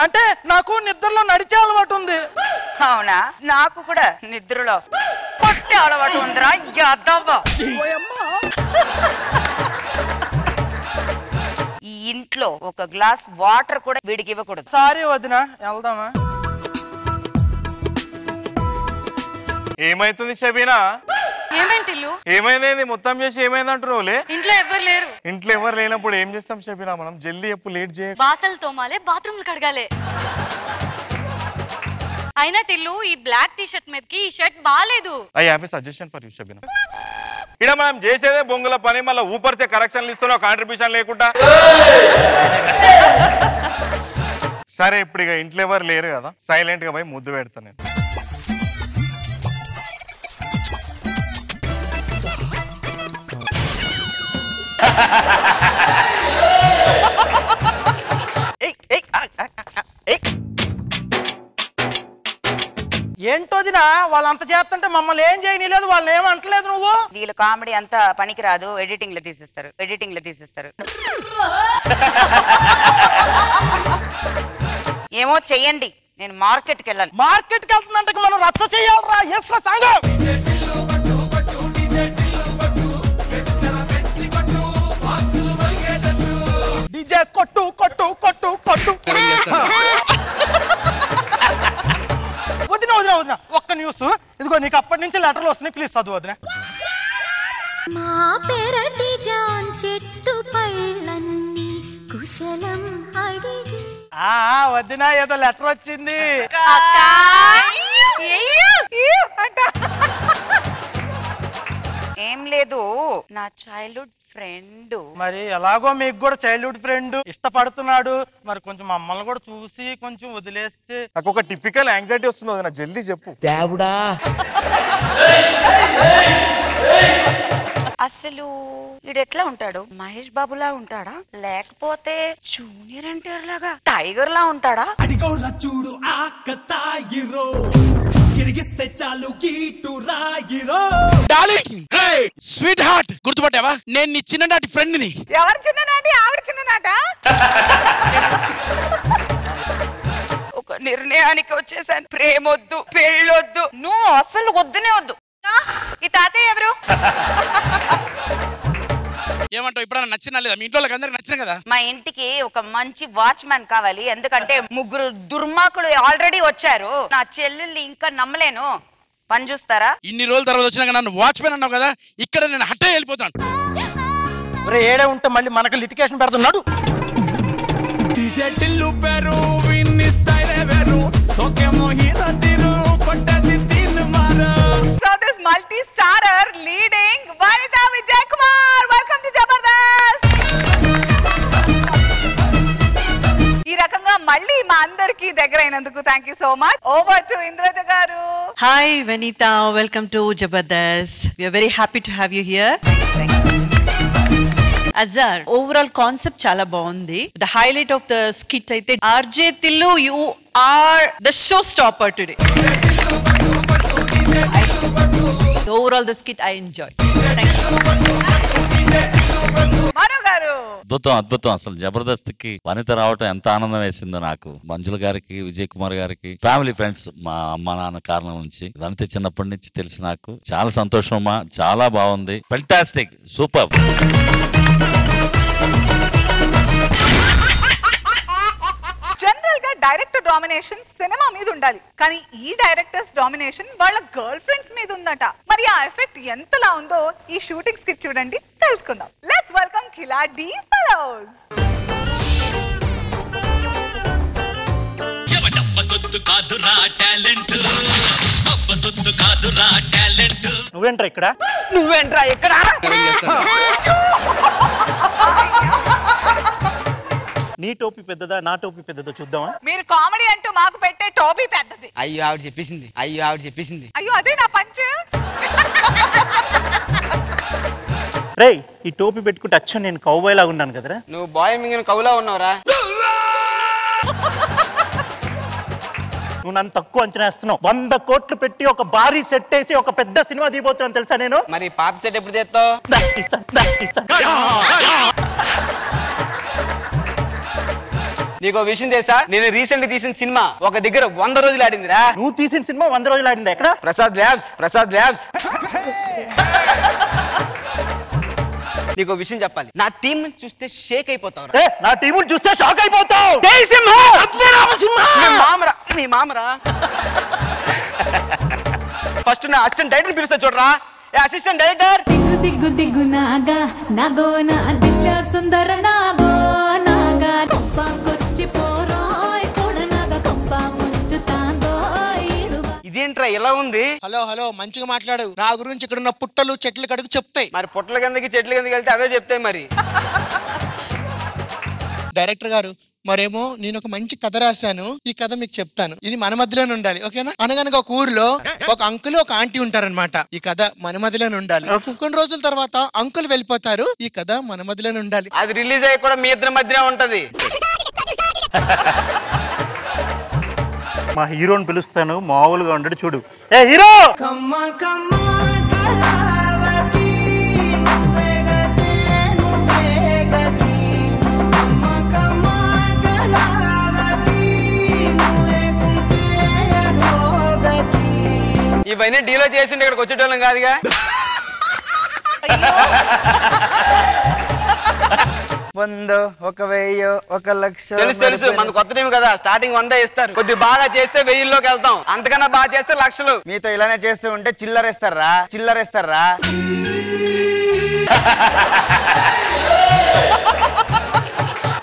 అంటే నాకు నిద్రలో నడిచే అలవాటు ఉంది. అవునా? నాకు కూడా నిద్రలో కొట్టే అలవాటు ఉందిరా. ఈ ఇంట్లో ఒక గ్లాస్ వాటర్ కూడా వీడికి ఇవ్వకూడదు. సారీ వదినా, వెళ్దామా? ఏమైతుంది షబీనా? ఏమైంది ఇల్లు? ఏమైంది మొత్తం చేసి ఏమైంది అంటున్నావులే? ఇంట్లో ఎవరు లేరు. ఇంట్లో ఎవరు లేనప్పుడు ఏం చేస్తాం షబీనా? మనం జల్దీ ఎప్పుడు లేట్ చేయ. బాసలు తోమాలే, బాత్రూమ్లు కడగాలే. అయినా టిల్లు ఈ బ్లాక్ టీ షర్ట్ మీదకి ఈ షర్ట్ బాలేదు. I have a suggestion for you Shabina. ఇక్కడ మనం చేసేదే బొంగుల పని, మళ్ళీ ఊపర్చే కరెక్షన్లు ఇస్తున్నావు కాంట్రిబ్యూషన్ లేకుండా. సరే ఇప్పుడు ఇక ఇంట్లో ఎవరు లేరు కదా, సైలెంట్ గా పోయి ముద్దు పెడతాను నేను. ఏంటోదినా వాళ్ళంత చేస్తుంటే మమ్మల్ని ఏం చేయలేదు, వాళ్ళని ఏం అంటలేదు నువ్వు. వీళ్ళ కామెడీ అంతా పనికి రాదు, ఎడిటింగ్ లో తీసిస్తారు. ఏమో చెయ్యండి, నేను మార్కెట్కి వెళ్ళాలి. మార్కెట్కి వెళ్తుందంటే మనం రచ్చ చెయ్యాలరా. ఎస్కో సంగం డీజే కొట్టు కొట్టు కొట్టు కొట్టు. వదిన ఒక్క న్యూస్ ఇదిగో, నీకు అప్పటి నుంచి లెటర్లు వస్తున్నాయి, ప్లీజ్ చదువు వదిన. మా పెరటి జాన్ చెట్టు పళ్ళన్నీ కుశలం అడిగి. వదిన ఏదో లెటర్ వచ్చింది. ఏం లేదు, నా చైల్డ్హుడ్ ఫ్రెండ్. మరి ఎలాగో మీకు కూడా చైల్డ్హుడ్ ఫ్రెండ్ ఇష్టపడుతున్నాడు, మరి కొంచెం మమ్మల్ని కూడా చూసి కొంచెం వదిలేస్తే. నాకు ఒక టిపికల్ యాంగ్జైటీ వస్తుంది వదిన, జల్దీ చెప్పు. దేవుడా, అసలు వీడెట్లా ఉంటాడు? మహేష్ బాబులా ఉంటాడా, లేకపోతే జూనియర్ ఎన్టీఆర్ లాగా టైగర్ లా ఉంటాడా? చూడు ఆకతాయిరో గిరిగిస్తే చాలు గీటు రాయిరో. Sweet heart, గుర్తుపట్టావా? నేను నీ చిన్ననాటి ఫ్రెండ్ ని. ఎవరు చిన్ననాటి? ఆవిడ చిన్ననాట. ఒక నిర్ణయానికి వచ్చేసాను, ప్రేమొద్దు, పెళ్ళొద్దు, నువ్వు అసలు వద్దునే వద్దు. ఈ తాతయ్య ఎవరు? ఏమంటావు? ఇప్పుడు నచ్చిన లేదా? మీ ఇంట్లో అందరికి నచ్చిన కదా. మా ఇంటికి ఒక మంచి వాచ్మ్యాన్ కావాలి, ఎందుకంటే ముగ్గురు దుర్మార్గులు ఆల్రెడీ వచ్చారు. నా చెల్లెల్ని ఇంకా నమ్మలేను, పని చూస్తారా? ఇన్ని రోజుల తర్వాత వచ్చినాక నన్ను వాచ్మెన్ అన్నావు కదా, ఇక్కడ నేను హట్టే వెళ్ళిపోతాను. ఏడే ఉంటే మళ్ళీ మనకు లిటికేషన్ పెడుతున్నాడు. టిల్లు పేరు విన్ని స్టైల్ వేరు, సోకేమో హీరో తీరు కొట్టది తిన్ మారు. So this multi-starrer leading Vanita Vijay Kumar, welcome to Jabardast. ఈ రకంగా మళ్ళీ మా అందరికి దగ్గర అయినందుకు thank you so much. Over to Indraja garu. Hi Vanita, welcome to Jabardast. We are very happy to have you here. Azhar, overall concept చాలా బాగుంది. The highlight of the skit అయితే RJ Tillu, you are the showstopper today. Overall the skit I enjoyed. Thank you. మను గారు. అద్భుతం అసలు జబర్దస్త్కి వనిత రావటం ఎంత ఆనందం వేసిందో నాకు. మంజుల గారికి, విజయ్ కుమార్ గారికి, ఫ్యామిలీ ఫ్రెండ్స్, మా అమ్మ నాన్న కారణం నుంచి వనిత చిన్నప్పటి నుంచి తెలుసు నాకు. చాలా సంతోషం అమ్మా, చాలా బాగుంది. Fantastic, super. జనరల్ గా డైరెక్టర్ డామినేషన్ సినిమా మీద ఉండాలి, కానీ ఈ డైరెక్టర్స్ డామినేషన్ వాళ్ళ గర్ల్ ఫ్రెండ్స్ మీద ఉందట. మరి ఆ ఎఫెక్ట్ ఎంతలా ఉందో ఈ షూటింగ్ స్కిట్ చూడండి, తెలుసుకుందాం. Let's welcome Khiladi fellows. నువ్వేంట్రా ఇక్కడ? నువ్వేంట్రా ఇక్కడ? నీ టోపీ పెద్దదా, నా టోపీ పెద్దదా చూద్దామా? మీరు కామెడీ అంటూ మాకు పెట్టే టోపీ పెద్దది. అయ్యో ఆవిడ చెప్పేసింది, అయ్యో అదే నా పంచ్. రేయ్, ఈ టోపీ పెట్టుకుంటే అచ్చం నేను కౌబాయ్ లాగా ఉన్నాను కదరా. నువ్వు బాయ్ మింగిన కవులా ఉన్నావురా. నువ్వు నన్ను తక్కువ అంచనా వేస్తున్నావు. 100 కోట్లు పెట్టి ఒక భారీ సెట్ వేసి ఒక పెద్ద సినిమా దిగిపోతున్నాను తెలుసా నేను. మరి పాత సెట్ ఎప్పుడు తెస్తావు? నీకు విషయం తెలుసా? నేను రీసెంట్ గా తీసిన సినిమా ఒక దగ్గర 100 రోజులు ఆడిందిరా. నువ్వు తీసిన సినిమా 100 రోజులు ఆడింది ఎక్కడ? ప్రసాద్ ల్యాబ్స్. నీకు విషయం చెప్పాలి, నా టీం చూస్తే షేక్ అయిపోతావు. నా టీం చూస్తే షాక్ అయిపోతావు. మీ మామరా. ఫస్ట్ నా అసిస్టెంట్ డైరెక్టర్ పిలుస్తా చూడరా. Assistant director. దిగ్గు దిగ్గు నాగా నాగో నా దివ్య సుందర నాగో నాగా కొంపకొచ్చి పోరోయ్ కూడా నాగా కొంప ముంచుతాందో. ఇదేంట్రా ఇలా ఉంది? హలో మంచిగా మాట్లాడు. నా గురించి ఇక్కడ ఉన్న పుట్టలు చెట్లు కడుగు చెప్తాయి. మరి పుట్టల కిందకి చెట్ల కిందకి వెళ్తే అవే చెప్తాయి. మరి డైరెక్టర్ గారు, మరేమో నేను ఒక మంచి కథ రాశాను. ఈ కథ మీకు చెప్తాను. ఇది మన మధ్యలోనే ఉండాలి, ఓకేనా? అనగనగా ఒక ఊర్లో ఒక అంకుల్ ఒక ఆంటీ ఉంటారనమాట. ఈ కథ మన మధ్యలోనే ఉండాలి. కొన్ని రోజుల తర్వాత అంకుల్ వెళ్ళిపోతారు. ఈ కథ మన మధ్యలోనే ఉండాలి. అది రిలీజ్ అయ్యి కూడా మీ ఇద్దరి మధ్యనే ఉంటది. మా హీరోని పిలుస్తాను, మామూలుగా ఉండడు చూడు. ఏ హీరో! ఇవన్నీ డీలో చేసిండే ఇక్కడికి వచ్చేటోళ్ళం కాదుగా. 100, 1000, 1,00,000. తెలుసు మన కొత్త టీం కదా, స్టార్టింగ్ 100 ఇస్తారు. కొద్ది బాగా చేస్తే 1000లోకి వెళ్తాం, అంతకన్నా బాగా చేస్తే లక్షలు. మీతో ఇలానే చేస్తూ ఉంటే చిల్లరేస్తారా?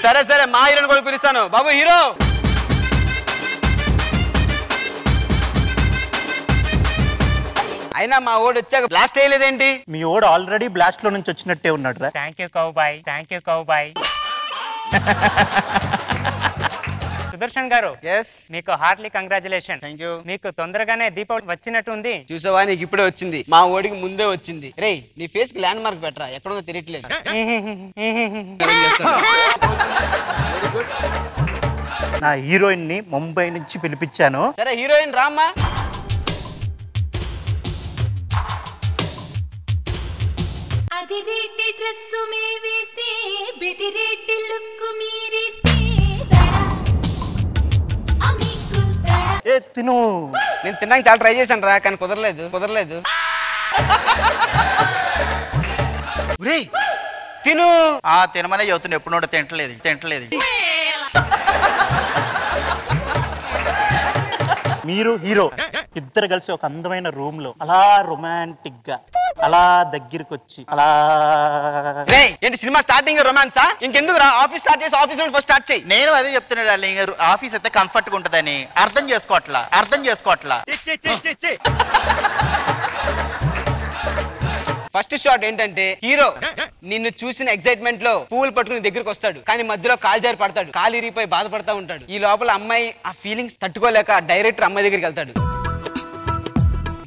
సరే మా హీరోని కూడా పిలుస్తాను. బాబు హీరో. అయినా మా ఓడి వచ్చాక బ్లాస్ట్ వేయలేదేంటి? మీ ఓడు ఆల్రెడీ బ్లాస్ట్ లో నుంచి వచ్చినట్టే ఉన్నాడు రా. Thank you cowboy. సుదర్శన్ గారు, మీకు హార్ట్లీ కంగ్రాచులేషన్. మీకు తొందరగానే దీపావళి వచ్చినట్టుంది. చూసావా, నీకు ఇప్పుడే వచ్చింది. మా ఓడికి ముందే వచ్చింది. రే, నీ ఫేస్ కి ల్యాండ్ మార్క్ పెట్టరా, ఎక్కడుందో తెలియట్లేదు. నా హీరోయిన్ ని ముంబై నుంచి పిలిపించాను. సరే హీరోయిన్ రామ్మా. అదిరేటి డ్రెస్సు మీ వేస్తే బెదిరేటి లుక్కు మీరేస్తే తిను. నేను తినడానికి చాలా ట్రై చేశాను రా, కానీ కుదరలేదు. తిను. తినమనే చదువుతున్నా, ఎప్పుడు తింటలేదు. మీరు హీరో ఇద్దరు కలిసి ఒక అందమైన రూమ్ లో అలా రొమాంటిక్ గా అలా దగ్గరికి వచ్చి అలా. ఏంటి సినిమా స్టార్టింగ్ రొమాన్సా? ఇంకెందుకు రా, ఆఫీస్ స్టార్ట్ చేసి ఆఫీస్ నుండి ఫస్ట్ స్టార్ట్ చేయి. నేను అదే చెప్తున్నాడు, ఆఫీస్ అయితే కంఫర్ట్ గా ఉంటదని. అర్థం చేసుకోవట్లా. ఫస్ట్ షాట్ ఏంటంటే హీరో నిన్ను చూసిన ఎక్సైట్మెంట్ లో పువ్వులు పట్టుకుని దగ్గరికి వస్తాడు, కానీ మధ్యలో కాలు జారి పడతాడు, కాలు ఇరిగిపోయి బాధపడతా ఉంటాడు. ఈ లోపల అమ్మాయి ఆ ఫీలింగ్స్ తట్టుకోలేక డైరెక్టర్ అమ్మాయి దగ్గరికి వెళ్తాడు.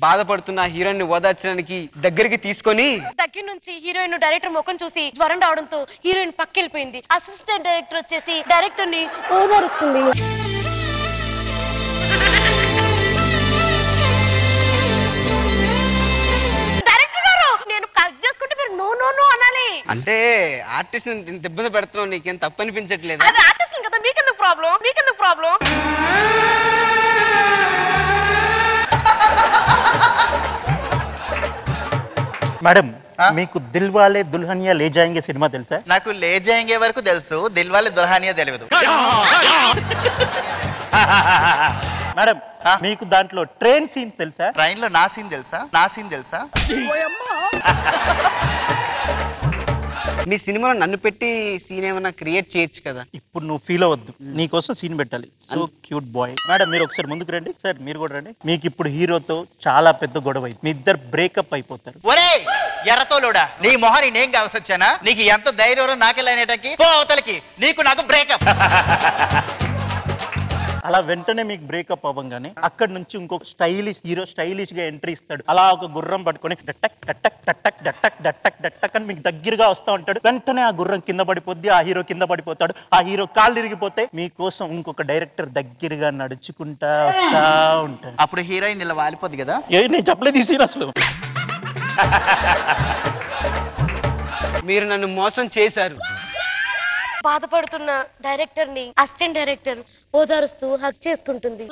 బాధపడుతున్న హీరోయిన్ ని ఓదార్చడానికి దగ్గరికి తీసుకొని దగ్గర నుంచి హీరోయిన్ డైరెక్టర్ ముఖం చూసి జ్వరం రావడంతో హీరోయిన్ పక్కెళ్ళిపోయింది. అసిస్టెంట్ డైరెక్టర్ వచ్చేసి డైరెక్టర్ ని ఓదారుస్తుంది. డైరెక్టర్ గారు నేను కట్ చేసుకుంటే మీరు నో నో నో అనాలి. అంటే ఆర్టిస్ట్ ఇంత ఇబ్బంది పెడుతున్నావు, నీకేం తప్పు అనిపించట్లేదు? అది ఆర్టిస్ట్ కదా, మీకెందుకు ప్రాబ్లం? మీకెందుకు ప్రాబ్లం? మేడం మీకు దిల్ వాలే దుల్హనియా లే జాయింగే సినిమా తెలుసా? నాకు లే జాయింగే వరకు తెలుసు, దిల్ వాలే దుల్హనియా తెలియదు. మేడం మీకు దాంట్లో ట్రైన్ సీన్ తెలుసా? ట్రైన్ లో నా సీన్ తెలుసా? నా సీన్ తెలుసా? మీ సినిమాలో నన్ను పెట్టి సీన్ ఏమైనా క్రియేట్ చేయొచ్చు కదా. ఇప్పుడు నువ్వు ఫీల్ అవ్వద్దు, నీకోసం సీన్ పెట్టాలి. So cute boy. మేడం మీరు ఒకసారి ముందుకు రండి. సార్ మీరు కూడా రండి. మీకు ఇప్పుడు హీరోతో చాలా పెద్ద గొడవ అయింది, మీ ఇద్దరు బ్రేకప్ అయిపోతారు. ఒరే ఎర్రతోలుడా, నీ మొహాన్ని నేను కావాల్సి వచ్చానా? నీకు ఎంత ధైర్యం నాకెళ్ళనేటకి అవతలకి, నీకు నాకు బ్రేకప్. అలా వెంటనే మీకు బ్రేకప్ అవ్వగానే అక్కడ నుంచి ఇంకొక స్టైలిష్ హీరో స్టైలిష్ గా ఎంట్రీ ఇస్తాడు. అలా ఒక గుర్రం పట్టుకొని డట్టక్ డట్టక్ డట్టక్ డట్టక్ డట్టక్ డట్టక్ అని మీకు దగ్గరగా వస్తూ ఉంటాడు. వెంటనే ఆ గుర్రం కింద పడిపోద్ది, ఆ హీరో కింద పడిపోతాడు, ఆ హీరో కాళ్ళు ఇరిగిపోతే మీకోసం ఇంకొక డైరెక్టర్ దగ్గరగా నడుచుకుంటా వస్తా ఉంటాడు. అప్పుడు హీరోయిన్ ఇలా వాలిపోద్ది కదా. నేను చెప్పలేదు ఈ సీన్ అసలు. మీరు నన్ను మోసం చేశారు. బాధపడుతున్న డైరెక్టర్ ని అసిస్టెంట్ డైరెక్టర్ ఓదారుస్తూ హక్ చేసుకుంటుంది.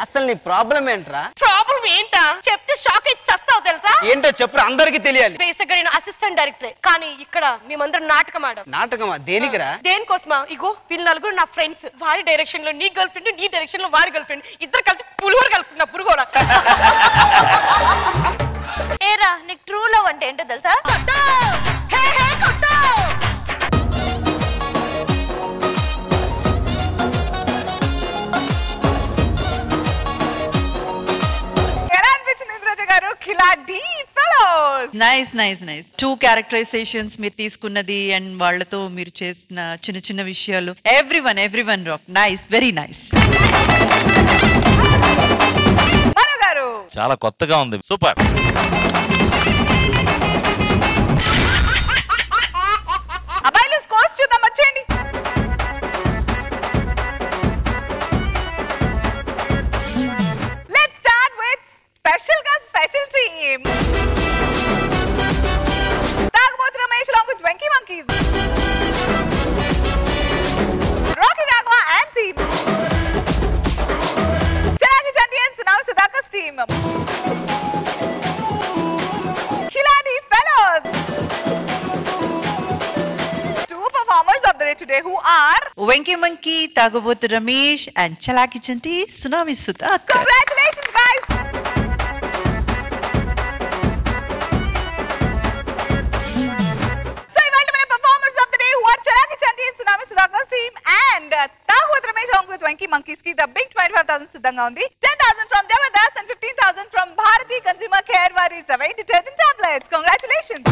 అసలు నీ ప్రాబ్లం ఏంట్రా? ప్రాబ్లం ఏంటా చెప్తే షాక్ అయి చస్తావు తెలుసా? ఏంటో చెప్పు, అందరికి తెలియాలి. బేసిక్ గా నేను అసిస్టెంట్ డైరెక్టర్, కానీ ఇక్కడ మేమందరం నాటకం ఆడాం. నాటకమా? దేనికిరా? దేనికోసమా? ఇగో వీళ్ళు నలుగురు నా ఫ్రెండ్స్, వారి డైరెక్షన్ లో నీ గర్ల్ ఫ్రెండ్, నీ డైరెక్షన్ లో వారి గర్ల్ ఫ్రెండ్, ఇద్దరు కలిసి పులిహోర కలుపుకున్న పురుగోడ. ఏరా నీకు ట్రూ లవ్ అంటే ఏంటో తెలుసా? Nice nice nice. 2 క్యారెక్టరైజేషన్స్ మీరు తీసుకున్నది అండ్ వాళ్ళతో మీరు చేసిన చిన్న చిన్న విషయాలు, everyone rock. Nice, very nice. చాలా కొత్తగా ఉంది, సూపర్. అబ్బాయిలు స్కోర్స్ చూద్దాం, వచ్చేయండి. Let's start with special team. Thagubothu Ramesh along with Venky Monkeys, Rocky Raghav and team, Chalaki Champions now Sudhakar's team, Khiladi Fellows. 2 performers of the day today who are Venky Monkey, Tagabotu Ramesh and Chalaki Chanti, Tsunami Sudhakar. Congratulations guys. So event winner performers of the day who are Chalaki Chanti, Tsunami Sudhakar's team and Tagabotu Ramesh along with Venky Monkeys ki the big 25,000 siddhanga undi. 10,000 from Jabardast and 15,000 from Bharati Consumer Care Wari Savai Detergent Tablets. Congratulations.